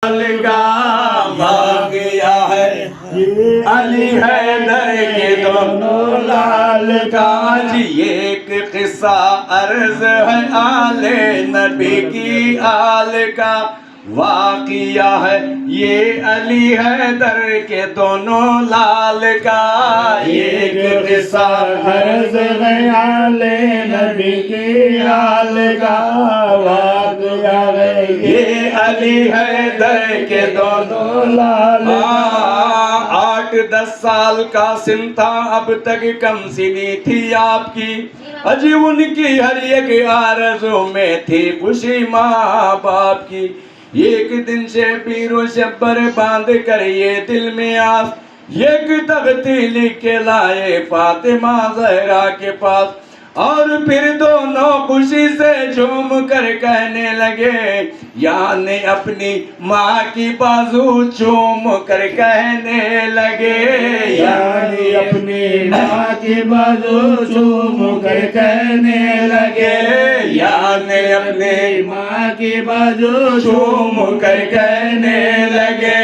भाग गया है ये अली हैदर के दोनों लाल का जी। एक किस्सा अर्ज है आले नबी की आल का वाकिया है ये अली हैदर के दोनों लाल का। एक किस्सा अर्ज आले नबी की हाल का वाक़या है ये अली हैदर के दोनों लाल 8-10 साल का सिन था अब तक कम सिनी थी आपकी। अजी उनकी हर एक आरज़ू में थी खुशी माँ बाप की। एक दिन से पीरो शब्बर बांध कर ये दिल में आस एक तख्ती लिख के लाए फातिमा ज़हरा के पास। और फिर दोनों खुशी से झूम कर कहने लगे यानी अपनी माँ की बाजू चूम कर कहने लगे यानी अपनी माँ की बाजू चूम कर कहने लगे यानी अपनी माँ की बाजू चूम कर कहने लगे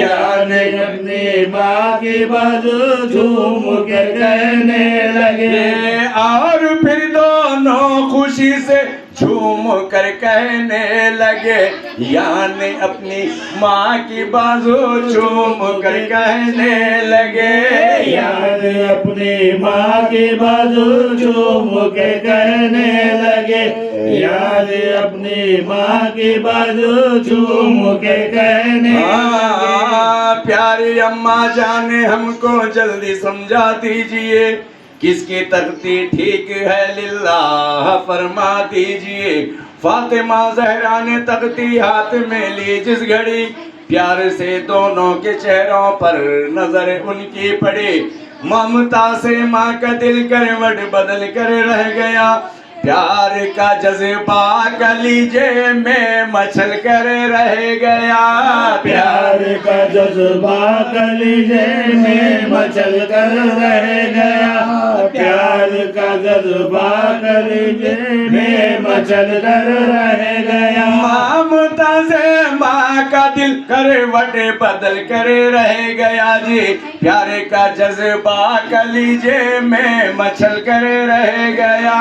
यानी अपनी माँ की बाजू चूम कर कहने लगे और फिर दोनों खुशी से झूम कर कहने लगे यानी अपनी माँ की बाजू चूम कर कहने लगे यानी अपनी माँ की बाजू चूम के कहने लगे यानी अपनी माँ की बाजू चूम के कहने लगे। प्यारी अम्मा जाने हमको जल्दी समझा दीजिए किसकी तख्ती ठीक है लिल्लाह फरमा दीजिए। फातिमा ज़हरा ने तख्ती हाथ में ली जिस घड़ी प्यार से दोनों के चेहरों पर नजर उनकी पड़ी। ममता से माँ का दिल करवट बदल कर रह गया। प्यार का जज्बा कलीजे में मचल कर रह गया। प्यार का जज्बा कलीजे में मचल कर रह गया। प्यार का जज्बा कलीजे में मचल कर रह गया। ममता से माँ का दिल करवट बदल कर रह गया जी। प्यार का जज्बा कलीजे में मचल कर रह गया।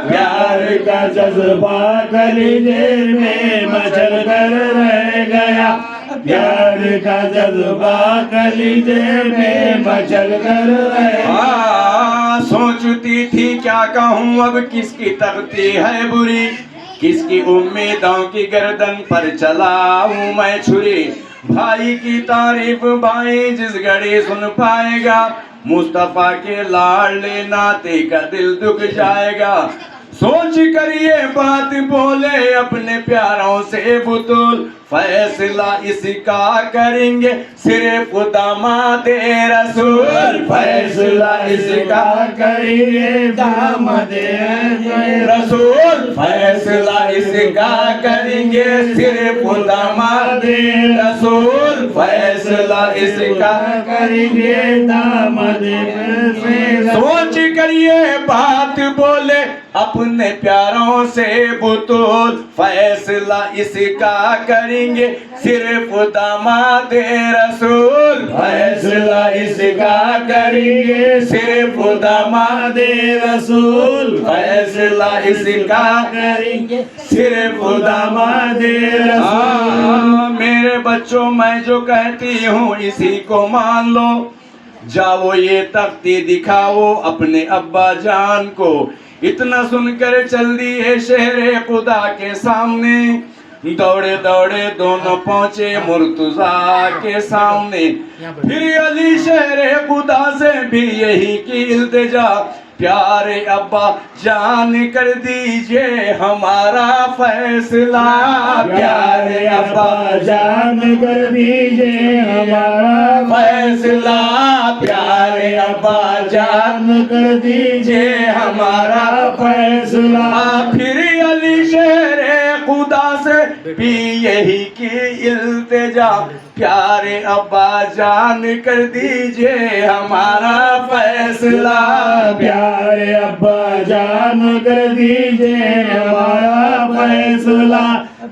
प्यार का जज्बा कलीजे में मचल कर रह गया। प्यार का जज्बा कलीजे में मचल कर रह गया। सोचती थी क्या कहूँ अब किसकी तख्ती है बुरी किसकी उम्मीदों की गर्दन पर चलाऊं मैं छुरी। भाई की तारीफ भाई जिस घड़ी सुन पाएगा मुस्तफा के लाडले नाते का दिल दुख जाएगा। सोच कर ये बात बोले अपने प्यारों से बुतुल फैसला इसका करेंगे सिर्फ दामादे रसूल। फैसला इसका करेंगे दामादे रसूल। फैसला इसका करेंगे सिर्फ दामादे रसूल। फैसला इसका करेंगे दामादे रसूल। सोच कर ये बात बोले अपने प्यारों से बुतुल फैसला इसका करेंगे सिर्फ दामादे रसूल। फैसला इसका करेंगे सिर्फ दामादे रसूल। फैसला इसका करेंगे सिर्फ दामादे रसूल। मेरे बच्चों मैं जो कहती हूँ इसी को मान लो। जाओ ये तख्ती दिखाओ अपने अब्बा जान को। इतना सुनकर चल दिए शहरे खुदा के सामने। दौड़े दौड़े दोनों पहुंचे मुर्तजा के सामने। फिर अली शहरे खुदा से भी यही की इल्तिजा प्यारे अब्बा जान कर दीजिए हमारा फैसला। प्यारे अब्बा जान कर दीजिए हमारा फैसला। प्यारे अब्बा जान कर दीजिए हमारा फैसला। फिर अली शेरे खुदा से भी यही की इल्तिजा प्यारे अब्बा जान कर दीजिए हमारा फैसला। प्यारे अब्बा जान कर दीजिए हमारा फैसला।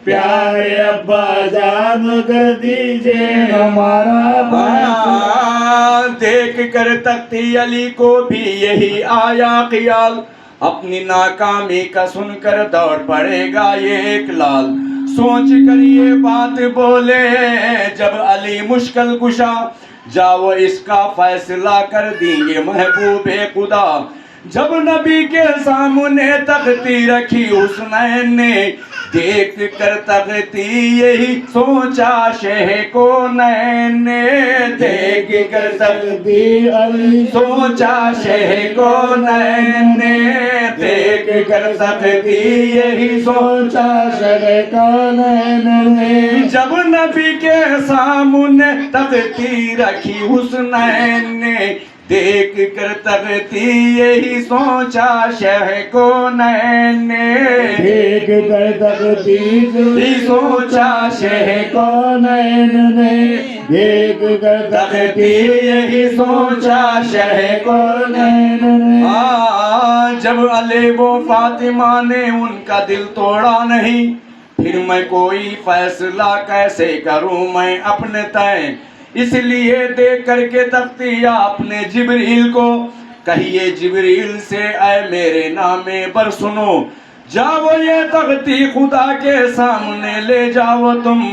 प्यारे अब्बा जान कर दीजिए हमारा फैसला। देख कर तख्ती अली को भी यही आया ख्याल, अपनी नाकामी का सुनकर दौड़ पड़ेगा ये एक लाल। सोच कर ये बात बोले जब अली मुश्किल कुशा, जाओ इसका फैसला कर देंगे महबूबे खुदा। जब नबी के सामने तख्ती रखी हुसनैन ने, देख कर तख्ती यही सोचा शह को नैन ने। देख कर तख्ती अली सोचा शह को नैन ने, देख कर तख्ती यही सोचा शह को नैन ने। जब नबी के सामने तख्ती रखी हुसनैन ने, देख कर तख्ती यही सोचा शह को नैन ने। देख कर तख्ती यही सोचा शह को नैन ने। देख कर तख्ती यही सोचा शह को नैन ने। जब अली वो फातिमा ने उनका दिल तोड़ा नहीं, फिर मैं कोई फैसला कैसे करूं मैं अपने तय। इसलिए देख करके तख्ती आपने जिब्रील को, कहिए जिब्रील से ऐ मेरे नामे पर सुनो, जाओ ये तख्ती खुदा के सामने ले जाओ तुम,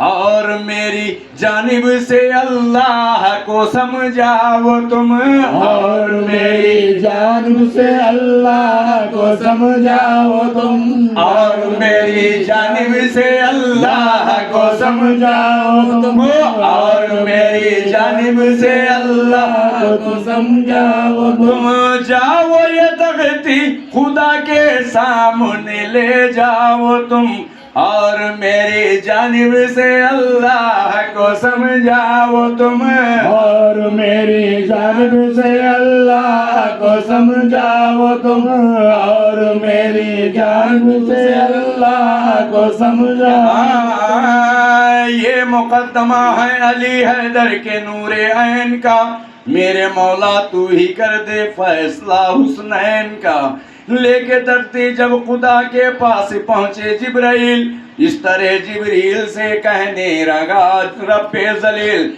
और मेरी जानिब से अल्लाह को समझाओ तुम। और मेरी जानिब से अल्लाह को समझाओ तुम। और मेरी जानिब से अल्लाह को समझाओ तुम। और मेरी जानिब से अल्लाह को समझाओ तुम। जाओ ये तख्ती खुदा के सामने ले जाओ तुम, और मेरी जानिब से अल्लाह को समझाओ तुम। और मेरी जानिब से अल्लाह को समझाओ तुम। और मेरी जानिब से अल्लाह को समझाओ। ये मुकद्दमा है अली हैदर के नूरे ऐन का, मेरे मौला तू ही कर दे फैसला हुसनैन का। लेके तख्ती जब खुदा के पास पहुंचे जिब्राइल, इस तरह जिब्रील से कहने लगा रब्बे जलील,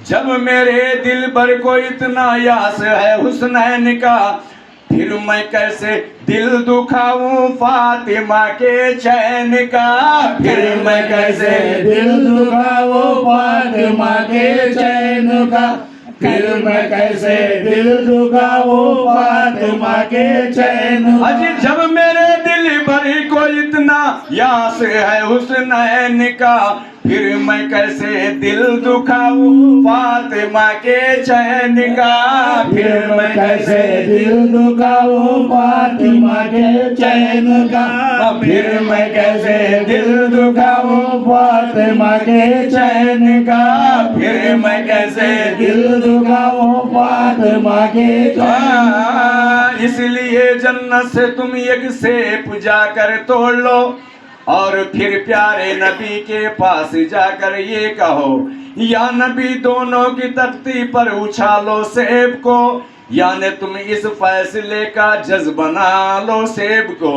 जब मेरे दिल पर को इतना यास है हुसनैन का, फिर मैं कैसे दिल दुखाऊं फातिमा के चैन का। फिर मैं कैसे दिल दुखाऊं फातिमा के चैन का। फिर मैं कैसे दिल दुखाऊं फातिमा के चैन। अजी जब मेरे दिल पर को इतना यास है हुसनैन का, फिर मैं कैसे दिल दुखाऊं फातिमा के चैन का। फिर मैं कैसे दिल दुखाऊं फातिमा के चैन का। फिर मैं कैसे दिल दुखाऊं फातिमा के चैन का। फिर मैं कैसे दिल दुखाऊं फातिमा के चैन। इसलिए जन्नत से तुम एक सेब जाकर तोड़ लो, और फिर प्यारे नबी के पास जाकर ये कहो, या नबी दोनों की तख्ती पर उछालो सेब को, यानी तुम इस फैसले का जज बना लो सेब को।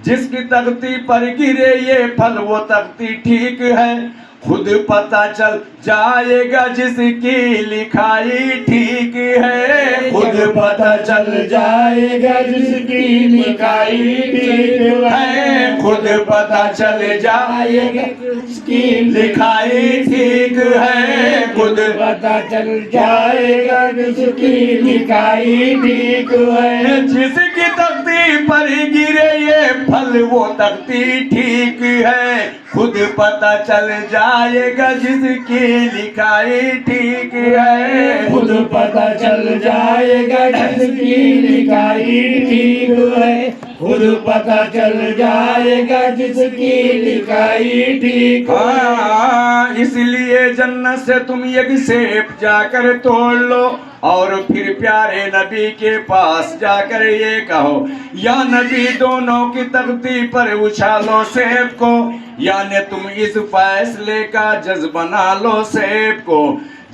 जिसकी तख्ती पर गिरे ये फल वो तख्ती ठीक है, खुद पता चल जाएगा जिसकी लिखाई ठीक है। खुद पता चल जाएगा जिसकी लिखाई ठीक है। खुद पता चल जाएगा जिसकी लिखाई ठीक है। खुद पता चल जाएगा जिसकी लिखाई ठीक है। जिसकी तख्ती पर गिरे ये फल वो तख्ती ठीक है, खुद पता चल जाएगा जिसकी लिखाई ठीक है। खुद पता चल जाएगा जिसकी लिखाई ठीक है। खुद पता चल जाएगा जिसकी लिखाई ठीक है। इसलिए जन्नत से तुम एक सेब जाकर तोड़ लो, और फिर प्यारे नबी के पास जाकर ये कहो, या नबी दोनों की तख्ती पर उछालो सेब को, यानी तुम इस फैसले का जज बना लो सेब को।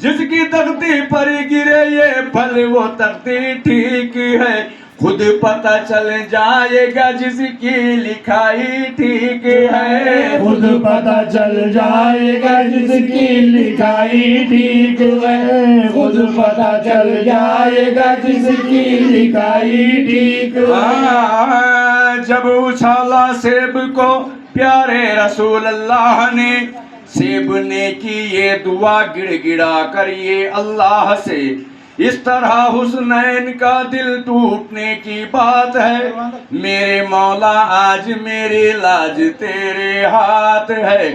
जिसकी तख्ती पर गिरे ये फल वो तख्ती ठीक है, खुद पता चल जाएगा जिसकी लिखाई ठीक है। खुद पता चल जाएगा जिसकी लिखाई ठीक है। खुद पता चल जाएगा जिसकी लिखाई ठीक है। जब उछाला सेब को प्यारे रसूल अल्लाह ने, सेब ने की ये दुआ गिड़गिड़ा कर ये अल्लाह से, इस तरह हुस्नैन का दिल टूटने की बात है। मेरे मौला आज मेरी लाज तेरे हाथ है,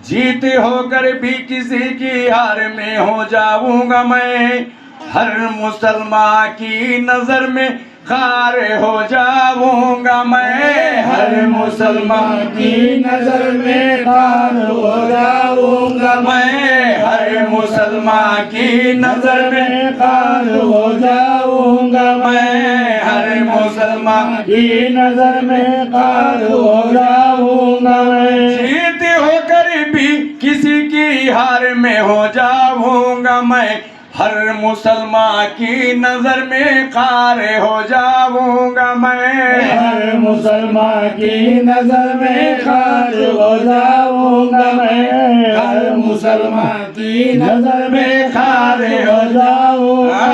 जीते होकर भी किसी की हार में हो जाऊंगा मैं, हर मुसलमान की नजर में खार हो जाऊंगा मैं, हर मुसलमान की नजर में खार हो जाऊंगा मैं, हर मुसलमान की नजर में खार हो जाऊंगा मैं, हर मुसलमान की नजर में खार हो जाऊंगा मैं, जीत होकर भी किसी की हार में हो जाऊंगा मैं, हर मुसलमान की नजर में खार हो जाऊंगा मैं, हर मुसलमान की नजर में खार हो जाऊंगा मैं, हर मुसलमान की नजर में खार हो जाऊंगा।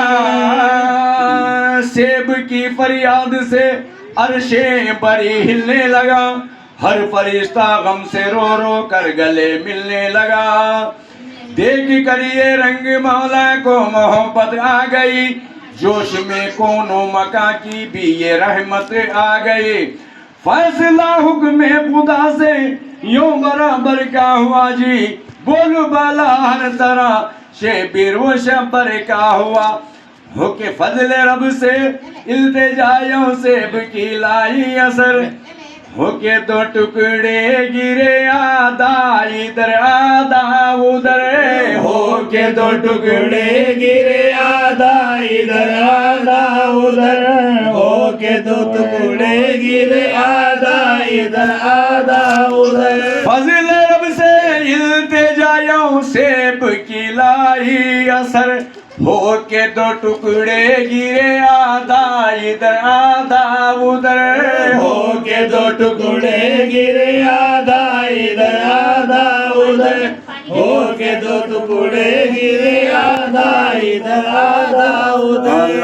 सेब की फरियाद से अर्शे बरी हिलने लगा, हर फरिश्ता गम से रो रो कर गले मिलने लगा। देख कर ये रंग मौला को मोहब्बत आ गई, जोश में कोनो मका की भी ये रहमत आ गई। फैसला हुक्म खुदा से यूं बराबर का हुआ जी, बोल बाला हर तरह से बिरव शबर का हुआ। होके फजल रब से इल्तिजायों से की लाई असर, होके दो टुकड़े गिरे आधा इधर आधा उधर, होके दो टुकड़े गिरे आधा इधर आधा उधर, होके दो टुकड़े गिरे आधा इधर आधा उधर। फजल रब से इल्तिजायों सेब की लाई असर, होके दो टुकड़े गिरे आधा इधर आधा उधर, होके दो टुकड़े गिरे आधा इधर आधा उधर, होके दो टुकड़े गिरे आधा इधर आधा उधर।